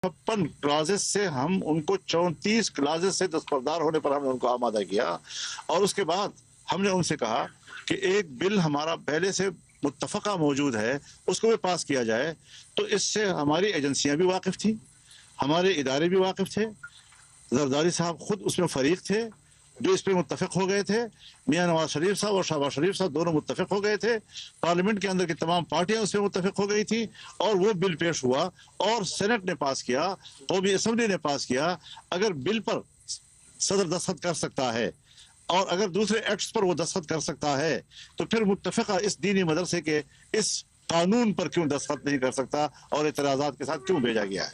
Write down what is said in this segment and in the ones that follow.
56 clauses से हम उनको 34 क्लाजेस से दस्तबरदार होने पर हमने उनको आमादा किया और उसके बाद हमने उनसे कहा कि एक बिल हमारा पहले से मुत्तफ़क़ा मौजूद है उसको भी पास किया जाए। तो इससे हमारी एजेंसियां भी वाकिफ़ थी, हमारे इदारे भी वाकिफ़ थे, जरदारी साहब खुद उसमें फ़रीक थे जो इस पर मुत्तफ़िक़ हो गए थे। मियाँ नवाज शरीफ साहब और शहबाज शरीफ साहब दोनों मुत्तफ़िक़ हो गए थे, पार्लियामेंट के अंदर की तमाम पार्टियां उस पर मुत्तफ़िक़ हो गई थी और वो बिल पेश हुआ और सेनेट ने पास किया, कौमी असम्बली ने पास किया। अगर बिल पर सदर दस्तखत कर सकता है और अगर दूसरे एक्ट्स पर वो दस्तखत कर सकता है तो फिर मुत्तफ़िक़ा इस दीनी मदरसे के इस कानून पर क्यों दस्तखत नहीं कर सकता और एतराज़ात के साथ क्यों भेजा गया है।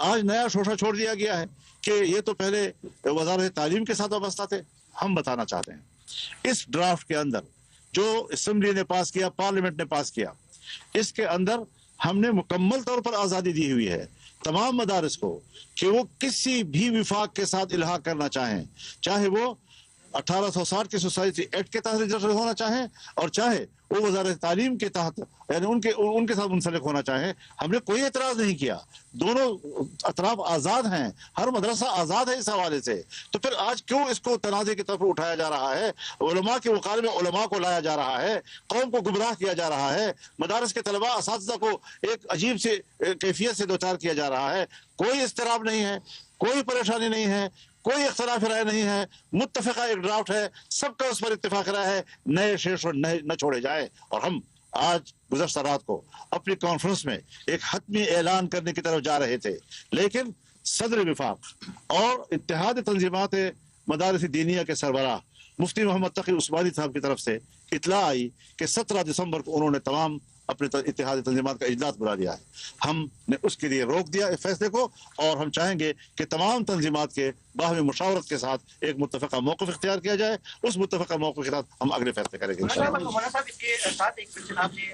आज नया शोशा छोड़ दिया गया है कि ये तो पहले वज़ारत तालीम के साथ वाबस्ता थे। हम बताना चाहते हैं इस ड्राफ्ट के अंदर जो असम्बली ने पास किया, पार्लियामेंट ने पास किया, इसके अंदर हमने मुकम्मल तौर पर आज़ादी दी हुई है तमाम मदारिस को कि वो किसी भी विफाक के साथ इल्हाक करना चाहें, चाहे वो 1860 के सोसाइटी एक्ट के तहत रजिस्टर होना चाहे और चाहे वो वज़ारत तालीम के तहत यानी उनके साथ मुंसलिक होना चाहे। हमने कोई एतराज़ नहीं किया, दोनों अतराफ आज़ाद हैं, हर मदरसा आज़ाद है इस हवाले से। तो फिर आज क्यों इसको तनाज़े की तरफ उठाया जा रहा है, उलमा के मुकाबले में उलमा को लाया जा रहा है, कौम को गुमराह किया जा रहा है, मदारस के तलबा असातिज़ा को एक अजीब से कैफियत से दोचार किया जा रहा है। कोई इस्तराब नहीं है, कोई परेशानी नहीं है, कोई इख्तलाफ राय नहीं है, मुत्तफ़िक़ा एक ड्राफ्ट है, सबका उस पर इत्तेफाक राय है, नए शेष न छोड़े जाए। और हम आज गुज़श्ता रात को अपनी कॉन्फ्रेंस में एक हतमी ऐलान करने की तरफ जा रहे थे, लेकिन सदर विफाक और इत्तेहाद तंजीमात मदारिस दीनिया के सरबराह मुफ्ती मोहम्मद तकी उस्मानी साहब की तरफ से इत्तला आई कि 17 दिसंबर को उन्होंने तमाम अपने इत्तेहाद तंजीमात का इजलास बुला दिया है। हमने उसके लिए रोक दिया इस फैसले को और हम चाहेंगे कि तमाम तंजीमात के बाहमी मुशावरत के साथ एक मुत्तफ़िक़ा मौक़िफ़ इख्तियार किया जाए। उस मुत्तफ़िक़ा मौक़िफ़ के साथ हम अगले फैसले करेंगे मौलाना साहब, इसके साथ एक सिलसिला आपने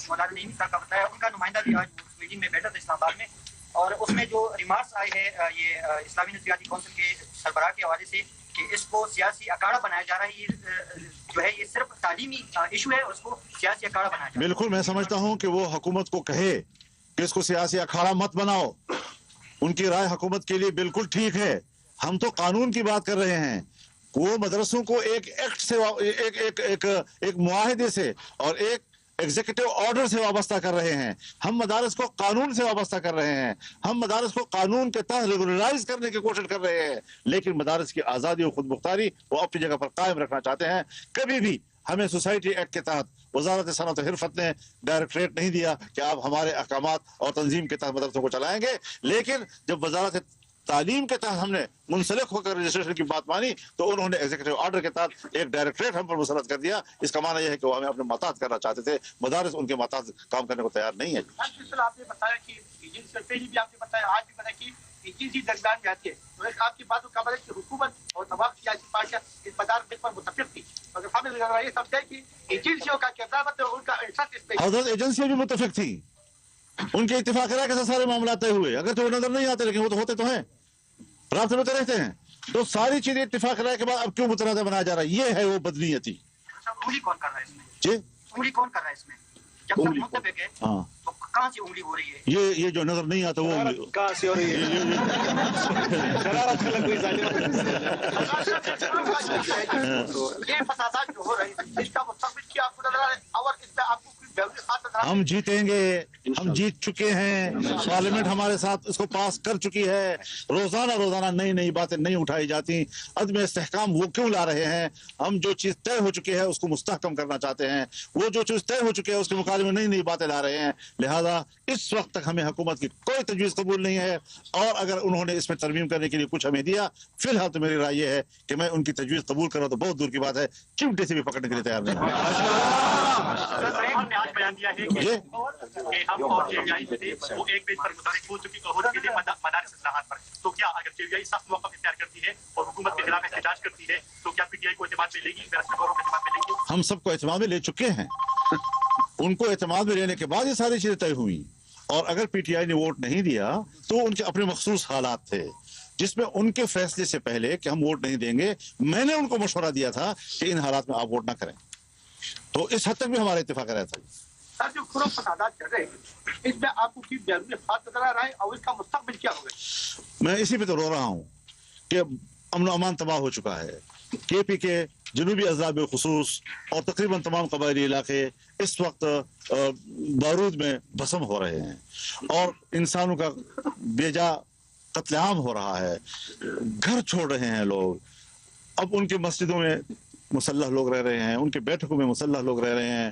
मौलाना नईमी साहब का बताया, उनका नुमाइंदा भी आज मीटिंग में बैठा था इस्लामाबाद में और उसमें जो रिमार्क्स आए हैं ये इस्लामी नज़रियाती कौंसिल के सरबराह के हवाले से कि इसको सियासी अखाड़ा बनाया जा रहा है, ये जो है ये सिर्फ तालीमी इशू है और उसको सियासी अखाड़ा बनाया जा रहा है। बिल्कुल, मैं समझता हूँ कि वो हुकूमत को कहे कि इसको सियासी अखाड़ा मत बनाओ, उनकी राय हुकूमत के लिए बिल्कुल ठीक है। हम तो कानून की बात कर रहे हैं, वो मदरसों को एक एक्ट से एक मुआहदे से और एक एग्जीक्यूटिव ऑर्डर से वाबस्ता कर रहे हैं। हम मदारस को कानून से वाबस्ता कर रहे हैं, हम मदारस को कानून के तहत रेगुलराइज करने की कोशिश कर रहे हैं, लेकिन मदारस की आज़ादी और खुद मुख्तारी वो अपनी जगह पर कायम रखना चाहते हैं। कभी भी हमें सोसाइटी एक्ट के तहत वज़ारत सनअत और हिरफत ने डायरेक्टरेट नहीं दिया कि आप हमारे अहकामात और तंजीम के तहत मदरसों को चलाएंगे, लेकिन जब वज़ारत तालीम के तहत हमने मुंसलिक होकर रजिस्ट्रेशन की बात मानी तो उन्होंने एग्जीक्यूटिव ऑर्डर के तहत एक डायरेक्टरेट हम पर मुसलत कर दिया। इसका माना यह है कि वो हमें अपने मताहत करना चाहते थे, मदारस उनके मताहत काम करने को तैयार नहीं है। आपने बताया कि पहले भी आपने बताया, आज भी बताया कि एजेंसी दरमियान में आती है, तो आपकी बातों का मतलब कि हुकूमत और तमाम सियासी पार्टियां इस मदार बिल पर मुतफिक थी, मगर हमें ये समझा कि एजेंसियों का किरदार और उनका और एजेंसियां भी मुतफिक थी, उनके इत्तेफाक राय के सारे मामला तय हुए। अगर तो नजर नहीं आते लेकिन वो तो होते तो हैं, रास्ते होते रहते हैं, तो सारी चीजें इत्तेफाक राय के बाद अब क्यों मुतनाज़ा बनाया जा रहा है? ये है वो बदनीयती। उंगली कौन कर रहा है इसमें? जी, उंगली कौन कर रहा है इसमें? जब तक मुत्तफिक है, हाँ, तो कहाँ से उंगली हो रही है? ये जो नजर नहीं आता वो उंगली कहाँ से हो रही है? ये फसादात जो हो रही है इसका मुस्तक़बिल क्या आपको नजर आ रहा है और इसमें आपको हम जीतेंगे, हम जीत चुके हैं, पार्लियामेंट हमारे साथ इसको पास कर चुकी है। रोजाना नई नई बातें नहीं उठाई जाती, अदम इस्तेहकाम वो क्यों ला रहे हैं? हम जो चीज तय हो चुकी है उसको मुस्तहकम करना चाहते हैं, वो जो चीज तय हो चुकी है उसके मुकाबले में नई नई बातें ला रहे हैं। लिहाजा इस वक्त तक हमें हुकूमत की कोई तजवीज़ कबूल नहीं है और अगर उन्होंने इसमें तरमीम करने के लिए कुछ हमें दिया, फिलहाल तो मेरी राय ये है कि मैं उनकी तजवीज़ कबूल करूँ तो बहुत दूर की बात है, चिमटे से भी पकड़ने के लिए तैयार नहीं आज बयान दिया है कि हम और जेवीआई थे वो एक पेज पर मुतारिफ हो चुकी है मदारिस इस्लाहात पर, तो क्या अगर जेवीआई सख्त मौक़िफ़ इख्तियार करती है और हुकूमत के खिलाफ एहतजाज करती है तो क्या पीटीआई को एतमाद मिलेगी? एतमाद मिलेगी? हम सबको एतमाद में ले चुके हैं, उनको एतमाद में लेने के बाद ये सारी चीजें तय हुई और अगर पीटीआई ने वोट नहीं दिया तो उनके अपने मखसूस हालात थे जिसमें उनके फैसले से पहले कि हम वोट नहीं देंगे, मैंने उनको मशवरा दिया था कि इन हालात में आप वोट ना करें, तो इस हद तक भी हमारा इत्तेफाक रहता है। सर, जो खुरो फसादात चल रहे हैं इसमें आपको की नजर आ रहा है और इसका मुस्तकबिल क्या होगा? میں اسی پہ تو رو رہا ہوں کہ امن و امان تباہ ہو چکا ہے. کے پی کے جنوبی اضلاع بالخصوص اور تقریباً تمام قبائلی علاقے اس وقت بارود میں بھسم ہو رہے ہیں اور انسانوں کا بے جا قتل عام ہو رہا ہے. گھر چھوڑ رہے ہیں لوگ. اب ان کی مسجدوں میں مسلح لوگ رہ رہے ہیں, ان کے بیٹھکوں میں مسلح لوگ رہ رہے ہیں,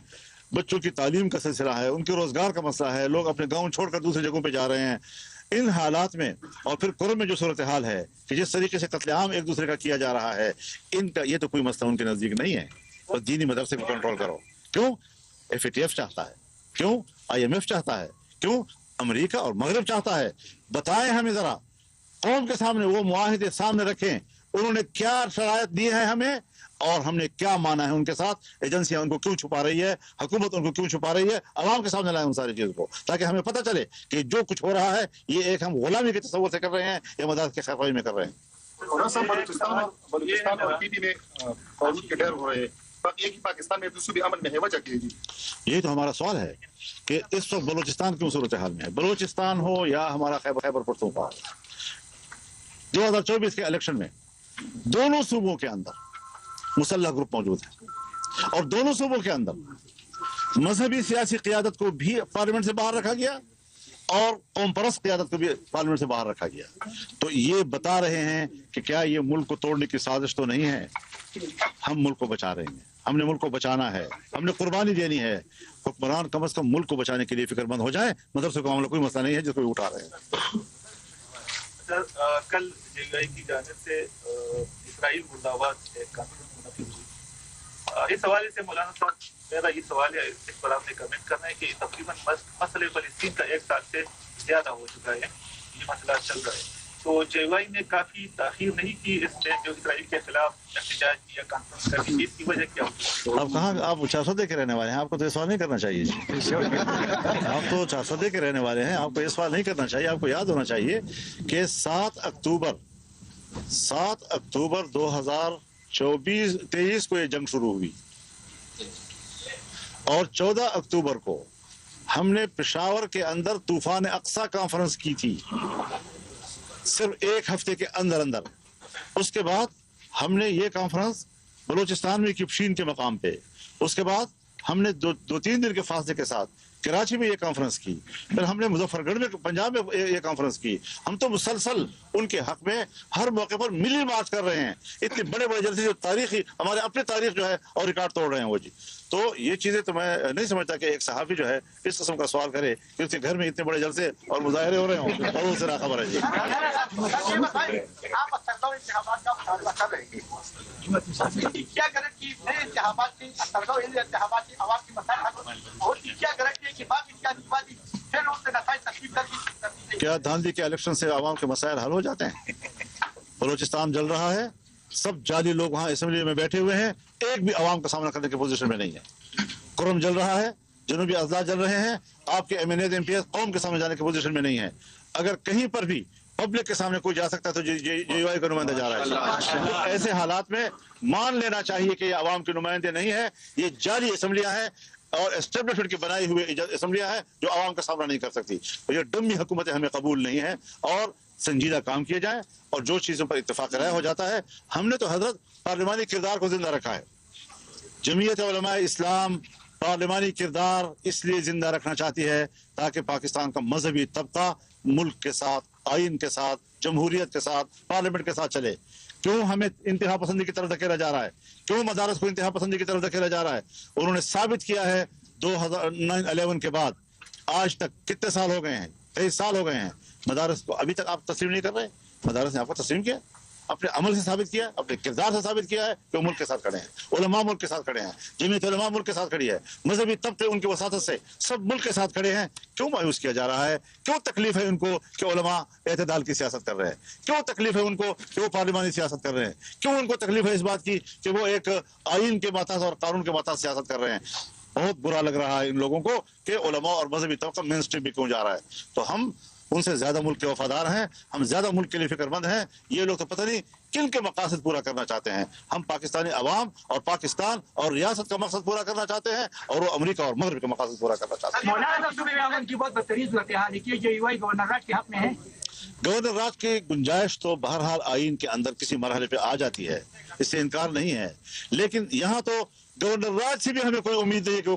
بچوں کی تعلیم کا سلسلہ ہے, ان کے روزگار کا مسئلہ ہے, لوگ اپنے گاؤں چھوڑ کر دوسری جگہوں پہ جا رہے ہیں. ان حالات میں اور پھر قرم میں جو صورتحال ہے کہ جس طریقے سے قتل عام ایک دوسرے کا کیا جا رہا ہے, ان کا یہ تو کوئی مسئلہ ان کے نزدیک نہیں ہے. اور دینی مدرسے کو کنٹرول کرو. کیوں؟ ایف اے ٹی ایف چاہتا ہے, کیوں آئی ایم ایف چاہتا ہے, کیوں امریکہ اور مغرب چاہتا ہے. بتائیں ہمیں ذرا, قوم کے سامنے وہ معاہدے سامنے رکھیں, انہوں نے کیا شرائط دی ہے ہمیں اور ہم نے کیا مانا ہے ان کے ساتھ. ایجنسیاں ان کو کیوں چھپا رہی ہے, حکومت ان کو کیوں چھپا رہی ہے, عوام کے سامنے لائیں ان ساری چیزوں کو, تاکہ ہمیں پتہ چلے کہ جو کچھ ہو رہا ہے یہ ایک ہم غلامی کے تصور سے کر رہے ہیں یا مدارس کے خیرائی میں کر رہے ہیں. بلوچستان اور پی پی میں بارود کے ڈر ہو رہے ہیں, ایک ہی پاکستان میں دوسرے بھی امن میں ہے, وجہ کیا ہے؟ یہی تو ہمارا سوال ہے کہ اس وقت بلوچستان کیوں صورتحال میں ہے. بلوچستان ہو یا ہمارا خیبر پختونخوا, 2024 کے الیکشن میں دونوں صوبوں کے اندر مسلح گروپ موجود ہیں اور دونوں صوبوں کے اندر مذہبی سیاسی قیادت کو بھی پارلیمنٹ سے باہر رکھا گیا اور قوم پرست قیادت کو بھی پارلیمنٹ سے باہر رکھا گیا. تو یہ بتا رہے ہیں کہ کیا یہ ملک کو توڑنے کی سازش تو نہیں ہے. ہم ملک کو بچا رہے ہیں, ہم نے ملک کو بچانا ہے, ہم نے قربانی دینی ہے. حکمران کم از کم ملک کو بچانے کے لیے فکر مند ہو جائیں. مدرسے کا معاملہ کوئی مسئلہ نہیں ہے جس کو اٹھا رہے ہیں. کل جے کی جانب سے اسرائیل مرداباد ایک کانفرنس منعقد ہوئی. اس حوالے سے مولانا صاحب میرا یہ سوال ہے, اس پر آپ نے کمنٹ کرنا ہے کہ تقریباً مسئلہ فلسطین کا 1 سال سے زیادہ ہو چکا ہے, یہ مسئلہ چل رہا ہے, تو جے نے کافی تاخیر نہیں کی اس میں جو اسرائیل کے خلاف احتجاج کیا, کانفرنس کرنے, اس کی وجہ کیا ہوتی ہے؟ آپ کہاں, آپ 400 کے رہنے والے ہیں, آپ کو تو یہ سوال نہیں کرنا چاہیے. آپ تو 400 کے رہنے والے ہیں, آپ کو یہ سوال نہیں کرنا چاہیے. آپ کو یاد ہونا چاہیے کہ 7 اکتوبر 2023 کو یہ جنگ شروع ہوئی اور 14 اکتوبر کو ہم نے پشاور کے اندر طوفان اقصی کانفرنس کی تھی, صرف 1 ہفتے کے اندر. اس کے بعد ہم نے یہ کانفرنس بلوچستان میں کپشین کے مقام پہ, اس کے بعد ہم نے 2-3 دن کے فاصلے کے ساتھ کراچی میں یہ کانفرنس کی, پھر ہم نے مظفر گڑھ میں پنجاب میں یہ کانفرنس کی. ہم تو مسلسل ان کے حق میں ہر موقع پر ملی مارچ کر رہے ہیں. اتنے بڑے بڑے جلسے جو تاریخی ہمارے اپنے تاریخ جو ہے اور ریکارڈ توڑ رہے ہیں وہ جی. تو یہ چیزیں تو میں نہیں سمجھتا کہ ایک صحافی جو ہے اس قسم کا سوال کرے کہ اس کے گھر میں اتنے بڑے جلسے اور مظاہرے ہو رہے ہوں اور وہ سے ناخبر ہے جی. کیا کریں کہ انتخابات کی عوام کی مسائل اور کیا کریں کہ باقی کیا دھاندلی کے الیکشن سے عوام کے مسائل حل ہو جاتے ہیں؟ بلوچستان جل رہا ہے, سب جعلی لوگ وہاں اسمبلی میں بیٹھے ہوئے ہیں, ایک بھی عوام کا سامنا کرنے کی پوزیشن میں نہیں ہے. قرم جل رہا ہے, جنوبی اضلاع جل رہے ہیں, آپ کے M N A M P S قوم کے سامنے جانے کی پوزیشن میں نہیں ہے. اگر کہیں پر بھی پبلک کے سامنے کوئی جا سکتا ہے تو جے یو آئی کا نمائندہ جا رہا ہے. ایسے حالات میں مان لینا چاہیے کہ یہ عوام کے نمائندے نہیں ہیں, یہ جعلی اسمبلیاں ہیں اور اسٹیبلشمنٹ کی بنائی ہوئی اسمبلیاں ہیں جو عوام کا سامنا نہیں کر سکتی. تو یہ ڈمی حکومتیں ہمیں قبول نہیں ہیں اور سنجیدہ کام کیے جائیں اور جو چیزوں پر اتفاق رائے ہو جاتا ہے. ہم نے تو حضرت پارلیمانی کردار کو زندہ رکھا ہے. جمعیت علماء اسلام پارلیمانی کردار اس لیے زندہ رکھنا چاہتی ہے تاکہ پاکستان کا مذہبی طبقہ ملک کے ساتھ, آئین کے ساتھ, جمہوریت کے ساتھ, پارلیمنٹ کے ساتھ چلے. کیوں ہمیں انتہا پسندی کی طرف دھکیلا جا رہا ہے؟ کیوں مدارس کو انتہا پسندی کی طرف دھکیلا جا رہا ہے؟ انہوں نے ثابت کیا ہے 2009-11 کے بعد آج تک کتنے سال ہو گئے ہیں, 23 سال ہو گئے ہیں, مدارس کو ابھی تک آپ تسلیم نہیں کر رہے. مدارس نے آپ کو تسلیم کیا, اپنے عمل سے ثابت کیا, اپنے کردار سے ثابت کیا ہے کہ وہ ملک کے ساتھ کھڑے ہیں. علماء ملک کے ساتھ کھڑے ہیں, جمعیت علماء ملک کے ساتھ کھڑی ہے, مذہبی طبقے ان کی وساطت سے سب ملک کے ساتھ کھڑے ہیں. کیوں مایوس کیا جا رہا ہے؟ کیوں تکلیف ہے ان کو کہ علماء اعتدال کی سیاست کر رہے ہیں؟ کیوں تکلیف ہے ان کو کہ وہ پارلیمانی سیاست کر رہے ہیں؟ کیوں ان کو تکلیف ہے اس بات کی کہ وہ ایک آئین کے ماتحت اور قانون کے ماتحت سیاست کر رہے ہیں؟ بہت برا لگ رہا ہے ان لوگوں کو کہ علماء اور مذہبی طبقہ مین اسٹریم بھی کیوں جا رہا ہے. تو ہم ان سے زیادہ ملک کے وفادار ہیں, ہم زیادہ ملک کے لیے فکر مند ہیں. یہ لوگ تو پتہ نہیں کن کے مقاصد پورا کرنا چاہتے ہیں. ہم پاکستانی عوام اور پاکستان اور ریاست کا مقصد پورا کرنا چاہتے ہیں اور وہ امریکہ اور مغرب کا مقصد پورا کرنا چاہتے ہیں. مولانا صاحب کی بہت بدترین صورتحال ہے کہ جو یو آئی گورنرات کے حق میں ہے گورنر راج کی گنجائش تو بہرحال آئین کے اندر کسی مرحلے پہ آ جاتی ہے، اس سے انکار نہیں ہے، لیکن یہاں تو گورنر راج سے بھی ہمیں کوئی امید نہیں ہے کہ وہ